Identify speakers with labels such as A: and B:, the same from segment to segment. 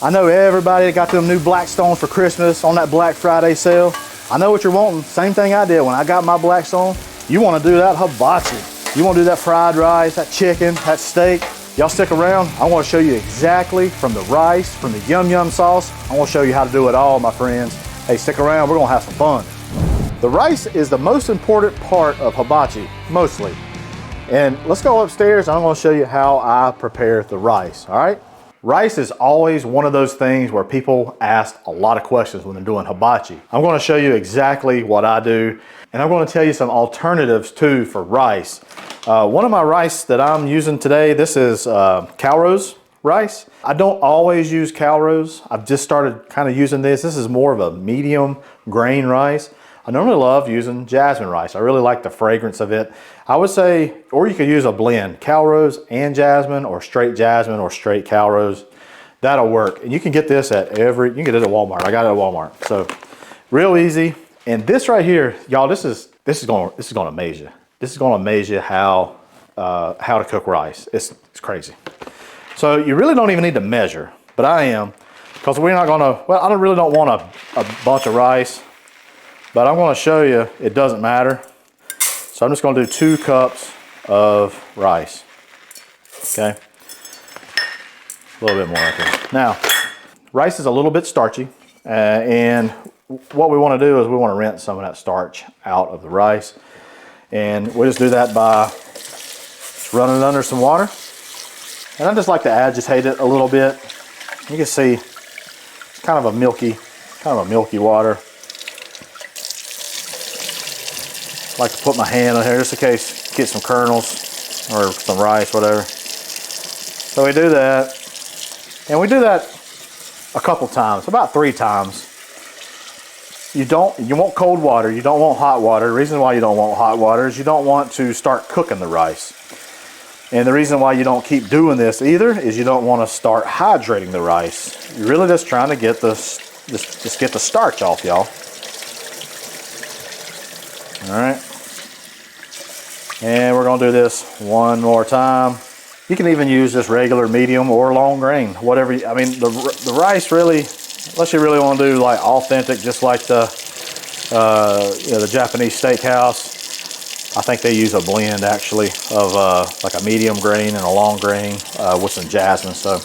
A: I know everybody got them new Blackstone for Christmas on that Black Friday sale. I know what you're wanting. Same thing I did when I got my Blackstone. You want to do that hibachi. You want to do that fried rice, that chicken, that steak. Y'all stick around. I want to show you exactly from the rice, from the yum yum sauce. I want to show you how to do it all, my friends. Hey, stick around. We're going to have some fun. The rice is the most important part of hibachi, mostly. And let's go upstairs. I'm going to show you how I prepare the rice, all right? Rice is always one of those things where people ask a lot of questions when they're doing hibachi. I'm going to show you exactly what I do, and I'm going to tell you some alternatives too for rice. One of my rice that I'm using today, this is Calrose rice. I don't always use Calrose. I've just started kind of using this. This is more of a medium grain rice. I normally love using jasmine rice. I really like the fragrance of it. I would say, or you could use a blend, Calrose and jasmine, or straight Calrose. That'll work. And you can get this at you can get it at Walmart. I got it at Walmart. So real easy. And this right here, y'all, this is going to amaze you. This is going to amaze you how to cook rice. It's crazy. So you really don't even need to measure, but I am, because we're not going to, well, I really don't want a bunch of rice. But I'm going to show you it doesn't matter. So I'm just going to do 2 cups of rice. Okay. A little bit more right there. Now, rice is a little bit starchy. And what we want to do is we want to rinse some of that starch out of the rice. And we'll just do that by running it under some water. And I just like to agitate it a little bit. You can see it's kind of a milky water. I like to put my hand on here just in case get some kernels or some rice, whatever. So we do that, and we do that a couple times, about 3 times. You want cold water, you don't want hot water. The reason why you don't want hot water is you don't want to start cooking the rice. And the reason why you don't keep doing this either is you don't want to start hydrating the rice. You're really just trying to get just get the starch off, y'all. All right. And we're going to do this one more time. You can even use this regular medium or long grain, whatever. I mean, the rice really, unless you really want to do like authentic, just like the Japanese steakhouse. I think they use a blend actually of like a medium grain and a long grain with some jasmine. So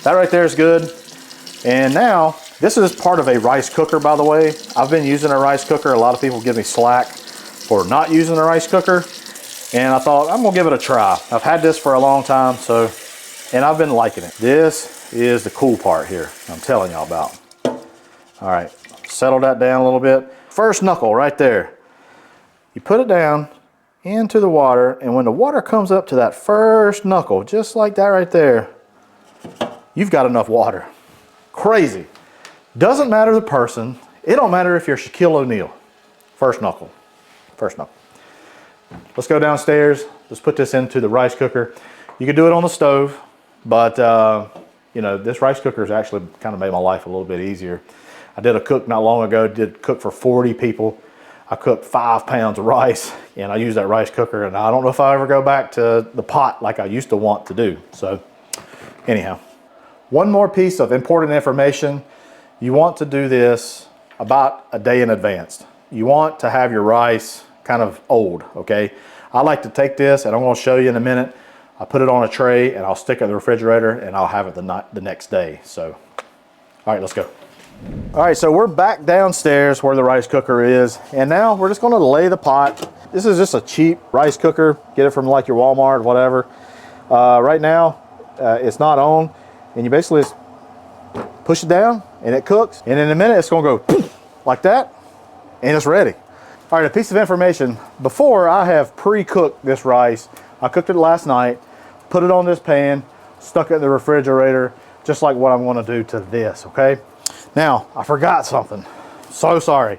A: that right there is good. And now this is part of a rice cooker, by the way. I've been using a rice cooker. A lot of people give me slack for not using a rice cooker. And I thought, I'm gonna give it a try. I've had this for a long time, and I've been liking it. This is the cool part here, I'm telling y'all about. All right, settle that down a little bit. First knuckle right there. You put it down into the water, and when the water comes up to that first knuckle, just like that right there, you've got enough water. Crazy. Doesn't matter the person. It don't matter if you're Shaquille O'Neal. First knuckle. First knuckle. Let's go downstairs. Let's put this into the rice cooker. You can do it on the stove, but this rice cooker has actually kind of made my life a little bit easier. I did a cook not long ago, did cook for 40 people. I cooked 5 pounds of rice, and I used that rice cooker, and I don't know if I ever go back to the pot like I used to want to do. So anyhow, one more piece of important information. You want to do this about a day in advance. You want to have your rice kind of old, okay? I like to take this, and I'm going to show you in a minute. I put it on a tray, and I'll stick it in the refrigerator, and I'll have it the next day. So, all right, let's go. All right, so we're back downstairs where the rice cooker is, and now we're just going to lay the pot. This is just a cheap rice cooker. Get it from like your Walmart, whatever. Right now, it's not on, and you basically just push it down, and it cooks. And in a minute, it's going to go like that, and it's ready. All right, a piece of information. Before, I have pre-cooked this rice. I cooked it last night, put it on this pan, stuck it in the refrigerator, just like what I'm gonna do to this, okay? Now, I forgot something. So sorry.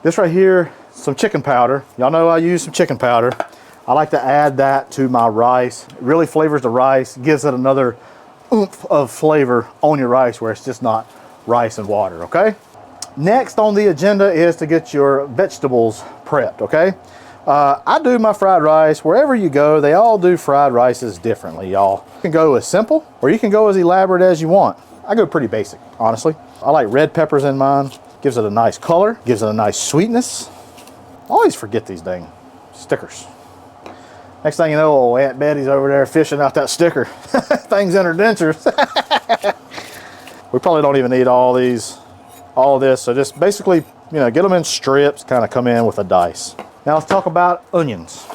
A: This right here, some chicken powder. Y'all know I use some chicken powder. I like to add that to my rice. It really flavors the rice, gives it another oomph of flavor on your rice where it's just not rice and water, okay? Next on the agenda is to get your vegetables prepped, okay? I do my fried rice. Wherever you go, they all do fried rices differently, y'all. You can go as simple or you can go as elaborate as you want. I go pretty basic, honestly. I like red peppers in mine. Gives it a nice color, gives it a nice sweetness. I always forget these dang stickers. Next thing you know, old Aunt Betty's over there fishing out that sticker. Things in her dentures. We probably don't even need all these, all of this. So just basically, you know, get them in strips, kind of come in with a dice. Now let's talk about onions.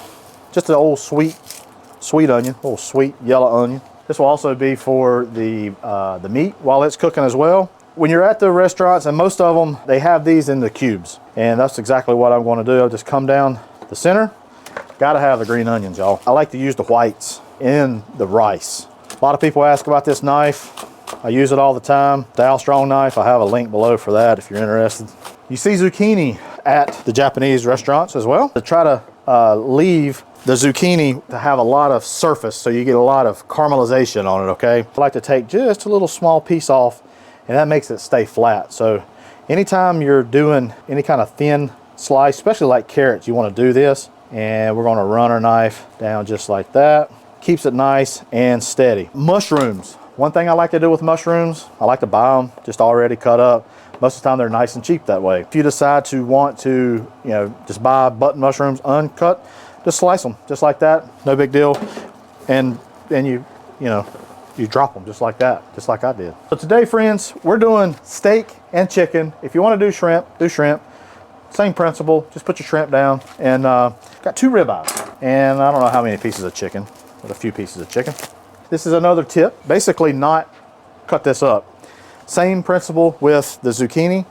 A: Just an old sweet onion, old sweet yellow onion. This will also be for the meat while it's cooking as well. When you're at the restaurants, and most of them, they have these in the cubes. And that's exactly what I'm going to do. I'll just come down the center. Gotta have the green onions, y'all. I like to use the whites in the rice. A lot of people ask about this knife. I use it all the time. Dow Strong knife. I have a link below for that if you're interested. You see zucchini at the Japanese restaurants as well. To try to leave the zucchini to have a lot of surface so you get a lot of caramelization on it, okay? I like to take just a little small piece off, and that makes it stay flat. So anytime you're doing any kind of thin slice, especially like carrots, you want to do this. And we're going to run our knife down just like that. Keeps it nice and steady. Mushrooms. One thing I like to do with mushrooms, I like to buy them just already cut up. Most of the time they're nice and cheap that way. If you decide to want to, you know, just buy button mushrooms uncut, just slice them just like that. No big deal. And then you drop them just like that, just like I did. So today, friends, we're doing steak and chicken. If you want to do shrimp, do shrimp. Same principle, just put your shrimp down. And got 2 ribeyes. And I don't know how many pieces of chicken, but a few pieces of chicken. This is another tip, basically not cut this up. Same principle with the zucchini.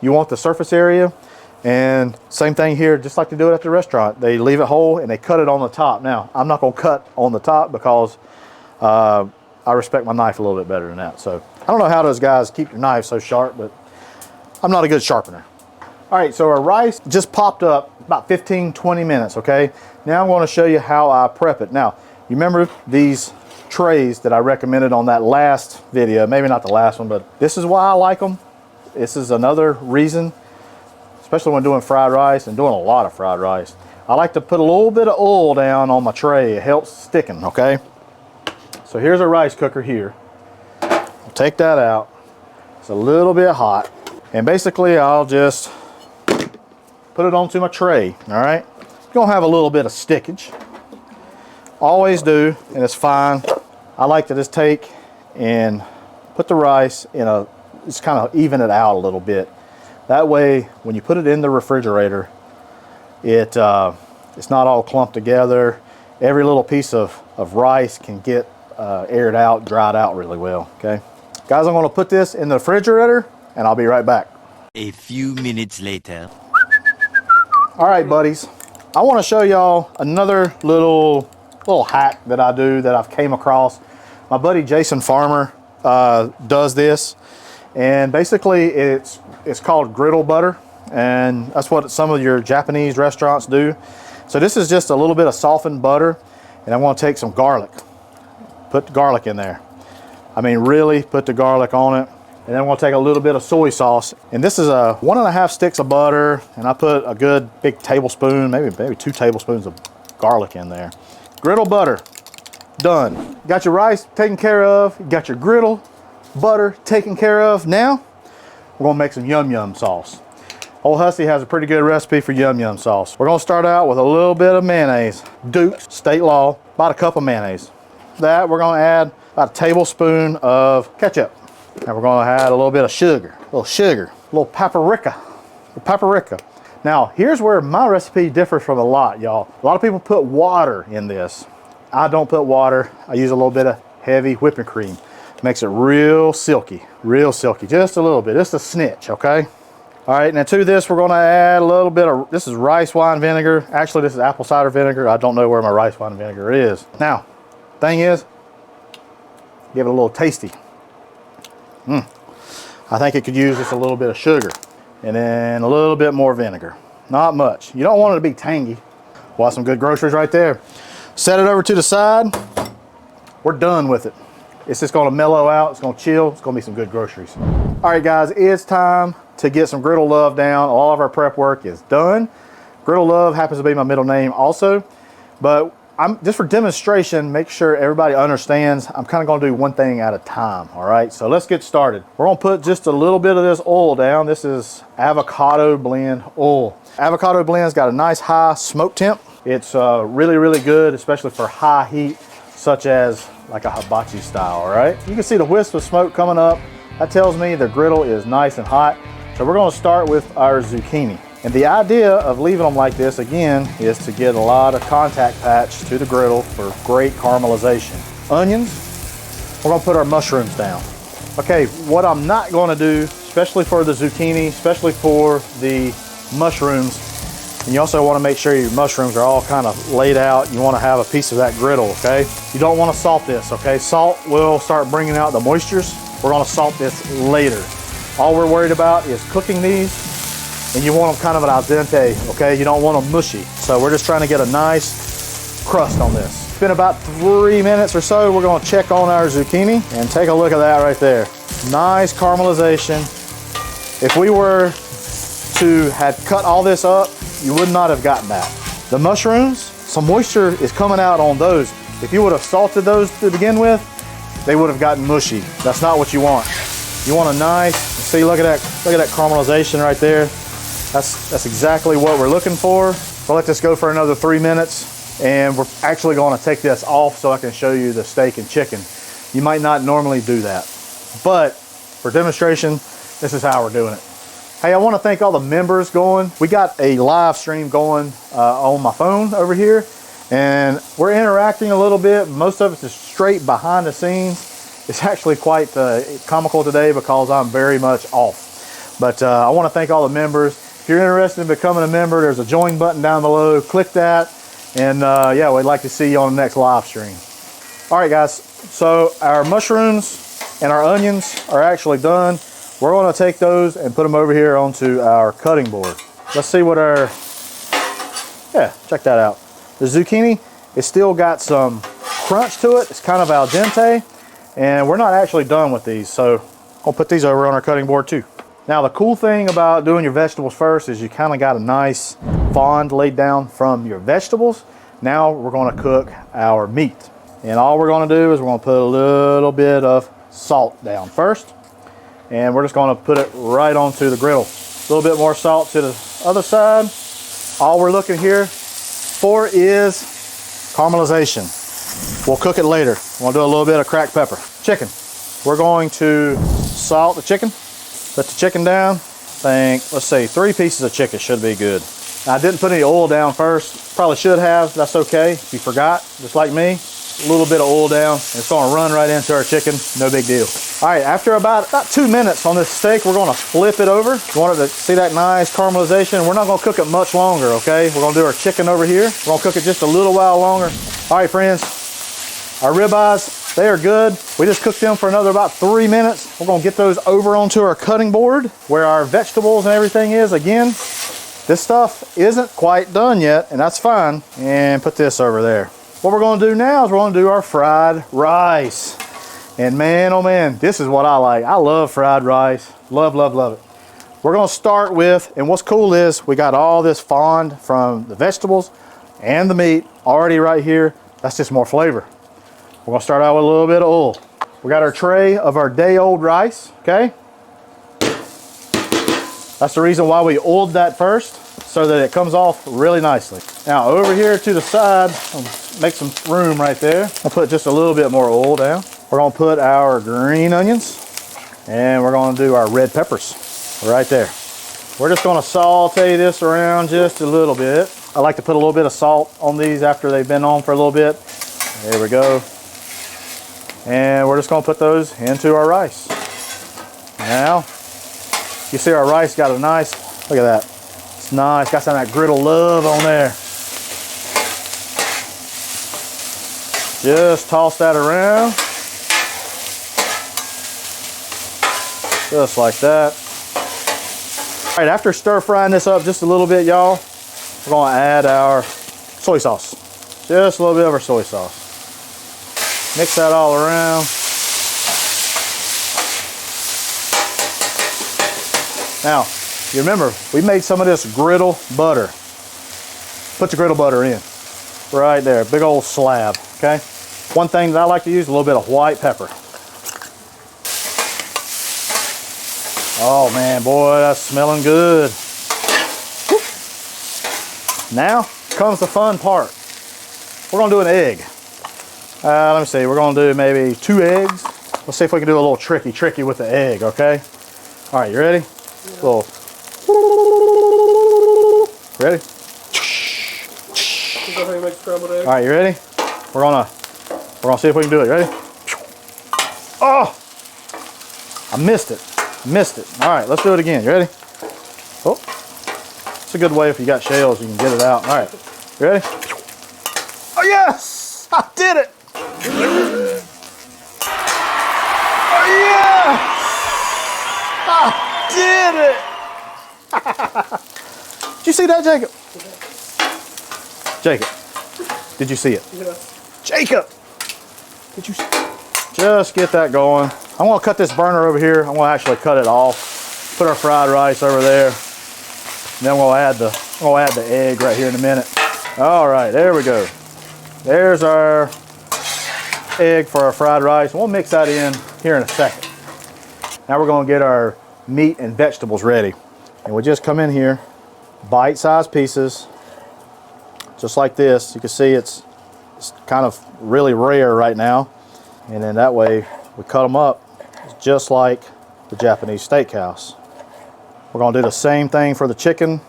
A: You want the surface area. And same thing here, just like they do it at the restaurant. They leave it whole and they cut it on the top. Now, I'm not gonna cut on the top because I respect my knife a little bit better than that. So I don't know how those guys keep your knife so sharp, but I'm not a good sharpener. All right, so our rice just popped up about 15-20 minutes, okay? Now I'm gonna show you how I prep it. Now, you remember these trays that I recommended on that last video, maybe not the last one, but this is why I like them. This is another reason, especially when doing fried rice and doing a lot of fried rice. I like to put a little bit of oil down on my tray. It helps sticking, okay? So here's a rice cooker here. I'll take that out. It's a little bit hot. And basically I'll just put it onto my tray, all right? It's gonna have a little bit of stickage. Always do, and it's fine. I like to just take and put the rice in a, just kind of even it out a little bit. That way, when you put it in the refrigerator, it's not all clumped together. Every little piece of rice can get aired out, dried out really well, okay? Guys, I'm gonna put this in the refrigerator, and I'll be right back.
B: A few minutes later.
A: All right, buddies. I want to show y'all another little hack that I do that I've came across. My buddy Jason Farmer does this, and basically it's called griddle butter, and that's what some of your Japanese restaurants do. So this is just a little bit of softened butter, and I'm going to take some garlic. Put the garlic in there. I mean, really put the garlic on it. And then we'll take a little bit of soy sauce. And this is a 1.5 sticks of butter. And I put a good big tablespoon, maybe 2 tablespoons of garlic in there. Griddle butter, done. Got your rice taken care of. You got your griddle butter taken care of. Now, we're gonna make some yum yum sauce. Old Hussey has a pretty good recipe for yum yum sauce. We're gonna start out with a little bit of mayonnaise. Duke's, state law, about a cup of mayonnaise. That, we're gonna add about a tablespoon of ketchup. And we're going to add a little bit of sugar, a little paprika. Now, here's where my recipe differs from a lot, y'all. A lot of people put water in this. I don't put water. I use a little bit of heavy whipping cream. Makes it real silky, just a little bit, just a snitch, okay? All right, now to this, we're going to add a little bit of, this is rice wine vinegar. Actually, this is apple cider vinegar. I don't know where my rice wine vinegar is. Now, thing is, give it a little tasty. I think it could use just a little bit of sugar and then a little bit more vinegar. Not much. You don't want it to be tangy. Well, some good groceries right there. Set it over to the side. We're done with it. It's just gonna mellow out. It's gonna chill. It's gonna be some good groceries. All right, guys, it's time to get some Griddle Love down. All of our prep work is done. Griddle Love happens to be my middle name also, but I'm just for demonstration, make sure everybody understands, I'm kind of going to do one thing at a time, all right? So let's get started. We're going to put just a little bit of this oil down. This is avocado blend oil. Avocado blend's got a nice high smoke temp. It's really, really good, especially for high heat, such as like a hibachi style, all right? You can see the wisp of smoke coming up. That tells me the griddle is nice and hot. So we're going to start with our zucchini. And the idea of leaving them like this, again, is to get a lot of contact patch to the griddle for great caramelization. Onions, we're going to put our mushrooms down. Okay, what I'm not going to do, especially for the zucchini, especially for the mushrooms, and you also want to make sure your mushrooms are all kind of laid out. You want to have a piece of that griddle, okay? You don't want to salt this, okay? Salt will start bringing out the moistures. We're going to salt this later. All we're worried about is cooking these. And you want them kind of an al dente, okay? You don't want them mushy. So we're just trying to get a nice crust on this. It's been about 3 minutes or so. We're gonna check on our zucchini and take a look at that right there. Nice caramelization. If we were to have cut all this up, you would not have gotten that. The mushrooms, some moisture is coming out on those. If you would have salted those to begin with, they would have gotten mushy. That's not what you want. You want a nice, see, look at that caramelization right there. That's exactly what we're looking for. We'll let this go for another 3 minutes, and we're actually going to take this off so I can show you the steak and chicken. You might not normally do that, but for demonstration, this is how we're doing it. Hey, I want to thank all the members going. We got a live stream going on my phone over here, and we're interacting a little bit. Most of it is straight behind the scenes. It's actually quite comical today because I'm very much off. But I want to thank all the members. If you're interested in becoming a member, there's a join button down below. Click that, and yeah, we'd like to see you on the next live stream. All right, guys, so our mushrooms and our onions are actually done. We're going to take those and put them over here onto our cutting board. Let's see what our, yeah, check that out. The zucchini, it's still got some crunch to it. It's kind of al dente, and we're not actually done with these, so I'll put these over on our cutting board too. Now, the cool thing about doing your vegetables first is you kind of got a nice fond laid down from your vegetables. Now we're going to cook our meat. And all we're going to do is we're going to put a little bit of salt down first. And we're just going to put it right onto the griddle. A little bit more salt to the other side. All we're looking here for is caramelization. We'll cook it later. We'll do a little bit of cracked pepper. Chicken. We're going to salt the chicken. Put the chicken down. Let's say 3 pieces of chicken should be good. Now, I didn't put any oil down first. Probably should have. That's okay. If you forgot, just like me, a little bit of oil down. And it's going to run right into our chicken. No big deal. All right, after about 2 minutes on this steak, we're going to flip it over. You wanted to see that nice caramelization. We're not going to cook it much longer, okay? We're going to do our chicken over here. We're going to cook it just a little while longer. All right, friends, our ribeyes, they are good. We just cooked them for another about 3 minutes. We're gonna get those over onto our cutting board where our vegetables and everything is. Again, this stuff isn't quite done yet, and that's fine. And put this over there. What we're gonna do now is we're gonna do our fried rice. And man, oh man, this is what I like. I love fried rice. Love, love, love it. We're gonna start with, and what's cool is we got all this fond from the vegetables and the meat already right here. That's just more flavor. We're gonna start out with a little bit of oil. We got our tray of our day-old rice, okay? That's the reason why we oiled that first, so that it comes off really nicely. Now, over here to the side, I'll make some room right there. I'll put just a little bit more oil down. We're gonna put our green onions, and we're gonna do our red peppers right there. We're just gonna saute this around just a little bit. I like to put a little bit of salt on these after they've been on for a little bit. There we go. And we're just gonna put those into our rice. Now, you see our rice got a nice, look at that. It's nice, got some of that griddle love on there. Just toss that around. Just like that. All right, after stir frying this up just a little bit, y'all, we're gonna add our soy sauce. Just a little bit of our soy sauce. Mix that all around. Now, you remember, we made some of this griddle butter. Put the griddle butter in. Right there, big old slab, okay? One thing that I like to use, a little bit of white pepper. Oh man, boy, that's smelling good. Woo. Now comes the fun part. We're gonna do an egg. Let me see, we're gonna do maybe 2 eggs. Let's see if we can do a little tricky with the egg, okay? All right, you ready? Yeah. Little. Ready?
C: Is that how you make scrambled eggs?
A: All right, you ready? We're gonna see if we can do it. Ready? Oh, I missed it. All right, let's do it again. You ready? Oh, it's a good way if you got shells, you can get it out. All right, you ready? Oh yes, I did it. Oh yeah, I did it. Did you see that, Jacob? Jacob, did you see it?
C: Yes.
A: Jacob, did you see? Just get that going. I'm gonna cut this burner over here. I'm gonna actually cut it off. Put our fried rice over there. And then we'll add the egg right here in a minute. All right, there we go. There's our egg for our fried rice. We'll mix that in here in a second. Now we're gonna get our meat and vegetables ready. And we just come in here, bite-sized pieces, just like this. You can see it's kind of really rare right now. And then that way we cut them up just like the Japanese steakhouse. We're gonna do the same thing for the chicken.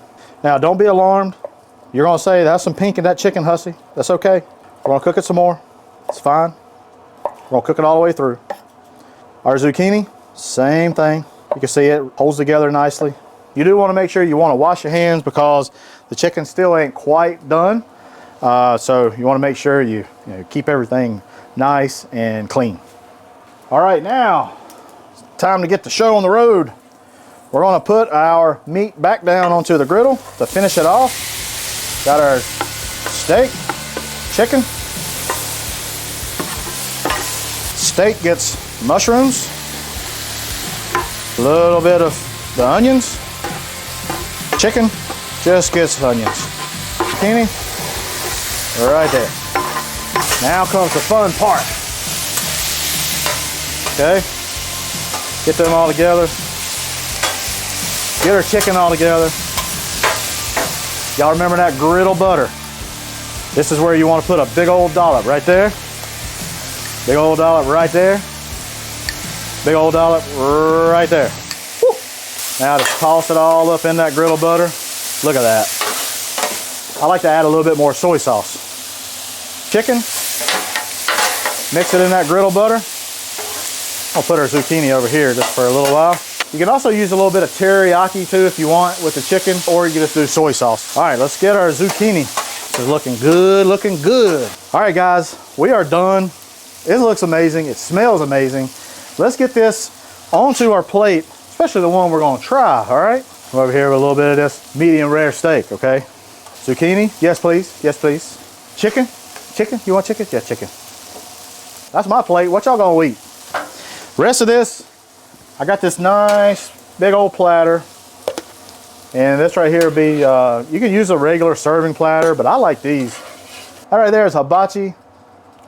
A: Now don't be alarmed. You're gonna say, that's some pink in that chicken, Hussey. That's okay. We're gonna cook it some more. It's fine. We're gonna cook it all the way through. Our zucchini, same thing. You can see it holds together nicely. You do wanna make sure you wanna wash your hands because the chicken still ain't quite done. So you wanna make sure you keep everything nice and clean. All right, now it's time to get the show on the road. We're gonna put our meat back down onto the griddle to finish it off. Got our steak, chicken. Steak gets mushrooms, a little bit of the onions. Chicken just gets onions. Zucchini, right there. Now comes the fun part. Okay, get them all together. Get our chicken all together. Y'all remember that griddle butter? This is where you want to put a big old dollop right there. Big old dollop right there. Big old dollop right there. Woo. Now just toss it all up in that griddle butter. Look at that. I like to add a little bit more soy sauce. Chicken. Mix it in that griddle butter. I'll put our zucchini over here just for a little while. You can also use a little bit of teriyaki too if you want with the chicken, or you can just do soy sauce. All right, let's get our zucchini. This is looking good, looking good. All right, guys, we are done. It looks amazing. It smells amazing. Let's get this onto our plate, especially the one we're gonna try, all right? Come over here with a little bit of this medium rare steak, okay? Zucchini, yes please, yes please. Chicken, chicken, you want chicken? Yeah, chicken. That's my plate, what y'all gonna eat? Rest of this, I got this nice big old platter. And this right here will be, you can use a regular serving platter, but I like these. That right there is Hibachi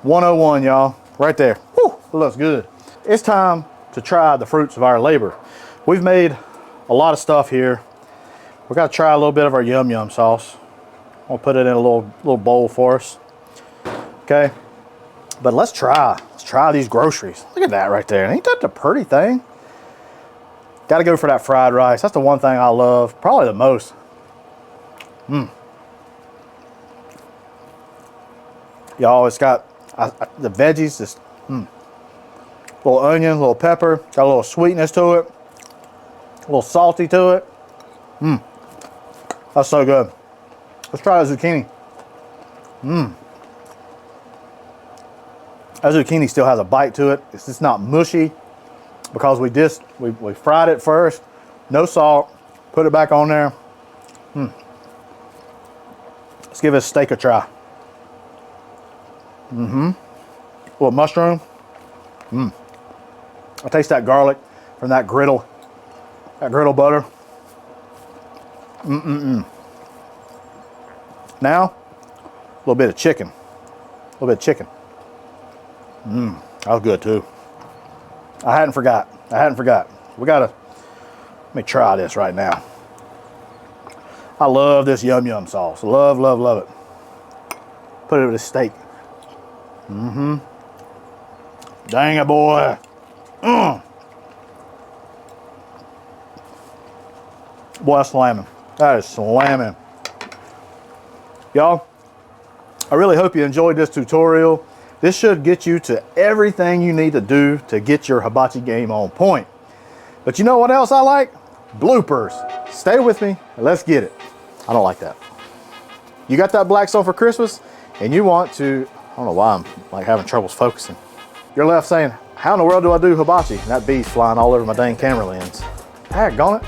A: 101, y'all, right there. Whew, it looks good. It's time to try the fruits of our labor. We've made a lot of stuff here. We got to try a little bit of our yum yum sauce. I'll put it in a little bowl for us. Okay, but let's try these groceries. Look at that right there. Ain't that the pretty thing? Got to go for that fried rice. That's the one thing I love, probably the most. Y'all, it's got the veggies, just little onion, a little pepper, got a little sweetness to it, a little salty to it. That's so good. Let's try the zucchini. That zucchini still has a bite to it. It's just not mushy because we fried it first, no salt, put it back on there. Let's give this steak a try. A little mushroom. I taste that garlic from that griddle butter. Now, a little bit of chicken. A little bit of chicken. That was good too. I hadn't forgot. We gotta, let me try this right now. I love this yum yum sauce. Love, love, love it. Put it with a steak. Dang it, boy. Boy, that's slamming. That is slamming. Y'all, I really hope you enjoyed this tutorial. This should get you to everything you need to do to get your hibachi game on point. But you know what else I like? Bloopers. Stay with me and let's get it. I don't like that. You got that Blackstone for Christmas and you want to, I don't know why I'm like having troubles focusing. You're left saying, how in the world do I do hibachi? And that bee's flying all over my dang camera lens. Daggone it.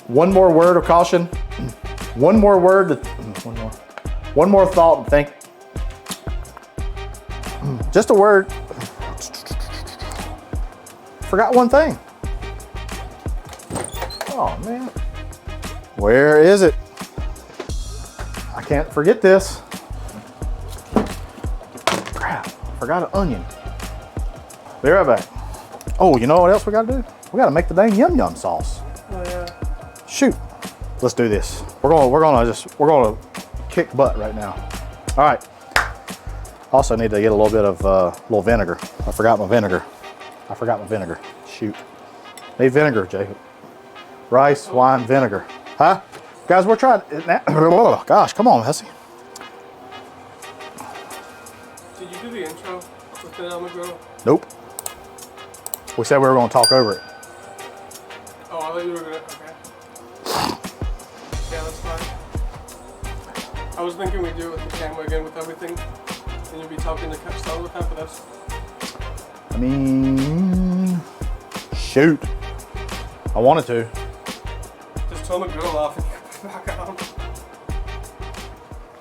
A: One more word of caution. One more thought and think. Just a word. Forgot one thing. Oh man. Where is it? I can't forget this. Crap, forgot an onion. Be right back. Oh, you know what else we gotta do? We gotta make the dang yum yum sauce.
C: Oh yeah.
A: Shoot. Let's do this. We're gonna kick butt right now. All right. Also need to get a little bit of little vinegar. I forgot my vinegar. Shoot. Need vinegar, Jacob. Rice, wine, vinegar. Huh? Guys, we're trying. Oh, gosh, come on, Hussey.
C: Did you do the intro with it on the grill?
A: Nope. We said we were going to talk over it.
C: Oh, I thought you were gonna. Okay. Yeah, that's fine. I was thinking we'd do it with the camera again with everything, and you'd be talking to Capstone with that, but that's.
A: I mean, shoot. I wanted to.
C: Just turn the grill off and you can put it back on.